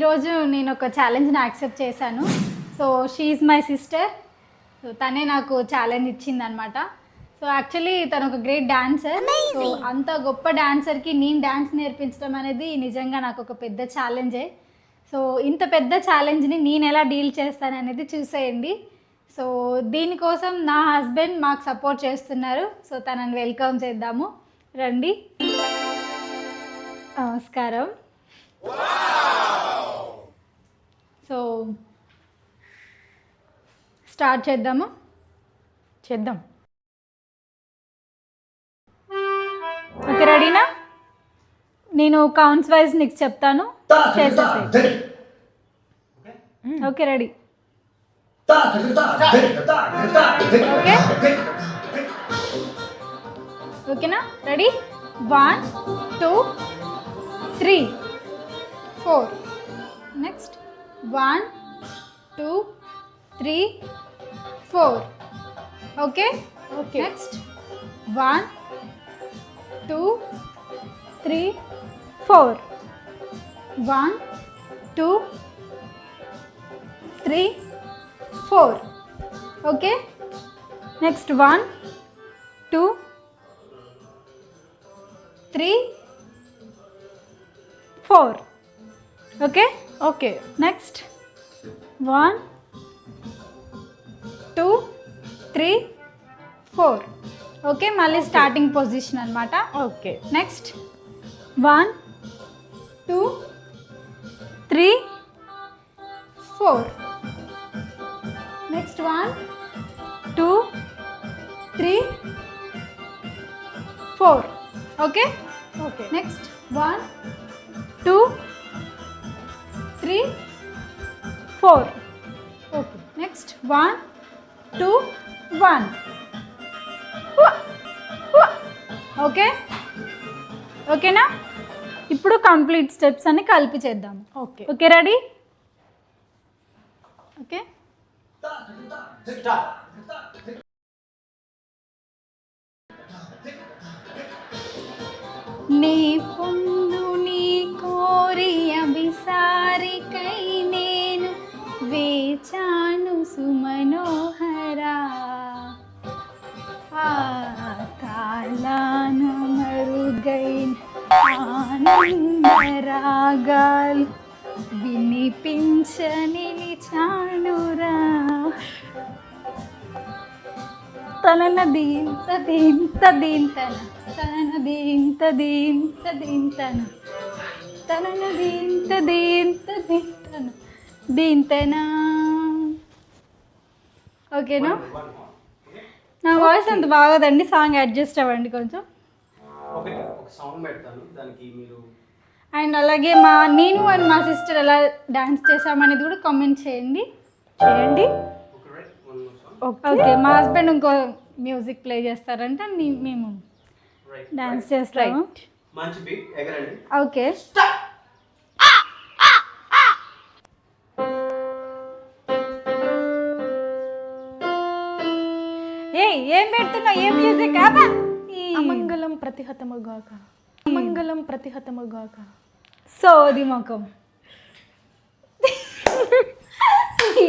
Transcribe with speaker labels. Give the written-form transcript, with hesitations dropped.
Speaker 1: ఈరోజు నేను ఒక ఛాలెంజ్ని యాక్సెప్ట్ చేశాను. So she is my sister. So తనే నాకు ఛాలెంజ్ ఇచ్చిందనమాట. సో యాక్చువల్లీ తను ఒక గ్రేట్ డాన్సర్. సో అంత గొప్ప డాన్సర్కి నేను డాన్స్ నేర్పించడం అనేది నిజంగా నాకు ఒక పెద్ద ఛాలెంజే. సో ఇంత పెద్ద ఛాలెంజ్ని నేను ఎలా డీల్ చేస్తాననేది చూసేయండి. సో దీనికోసం నా హస్బెండ్ మాకు సపోర్ట్ చేస్తున్నారు. సో తనని వెల్కమ్ చేద్దాము, రండి. నమస్కారం. సో స్టార్ట్ చేద్దాము.
Speaker 2: చేద్దాం.
Speaker 1: ఓకే, రెడీనా? నేను కౌంట్స్ వైజ్ నీకు చెప్తాను, చేసేసేయి. Okay, ready? ఓకే, ఓకేనా? Ready? 1 2 3 4. Next 1 2 3 4. Okay
Speaker 2: okay.
Speaker 1: Next 1 2 3 4. 1 2 3 4. Okay next 1 2 3 4. Okay
Speaker 2: okay.
Speaker 1: Next 1 2 3 4. Okay, మళ్ళీ స్టార్టింగ్ పొజిషన్ అనమాట.
Speaker 2: Okay.
Speaker 1: Next 1 2 3 4. Next 1 2 3 4. Okay
Speaker 2: okay.
Speaker 1: Next 1 2 3 4.
Speaker 2: Okay.
Speaker 1: Next 1 2 1. Okay ఓకేనా? ఇప్పుడు కంప్లీట్ స్టెప్స్ అన్ని కలిపి చేద్దాం.
Speaker 2: ఓకే.
Speaker 1: Okay, ready? ఓకే, నీ పొందు నీ కోరి అభిసారికై నేను వేచాను సుమనోహరా. తాళాన మరుగైన ఆనందరాగాలు వినిపించ నిలిచానురా. తనన దీంత దీంత దీంతన తనన దీంత దీంత దీంతన తనన దీంత దీంత దీంతన దీంతన. ఓకేనా? నా వాయిస్ అంత బాగోదండి, సాంగ్ అడ్జస్ట్ అవ్వండి కొంచెం. అండ్ అలాగే నేను అండ్ మా సిస్టర్ ఎలా డాన్స్ చేసామనేది కూడా కామెంట్ చేయండి. ఓకే, మా హస్బెండ్ ఇంకో మ్యూజిక్ ప్లే చేస్తారంటే మేము డాన్స్ చేస్తాము. ఓకే, ఏం పెడుతున్నావు? ఏం మ్యూజిక్?
Speaker 2: అమంగళం ప్రతిహతముగాక, అమంగళం ప్రతిహతముగాక.
Speaker 1: సోది ముఖం.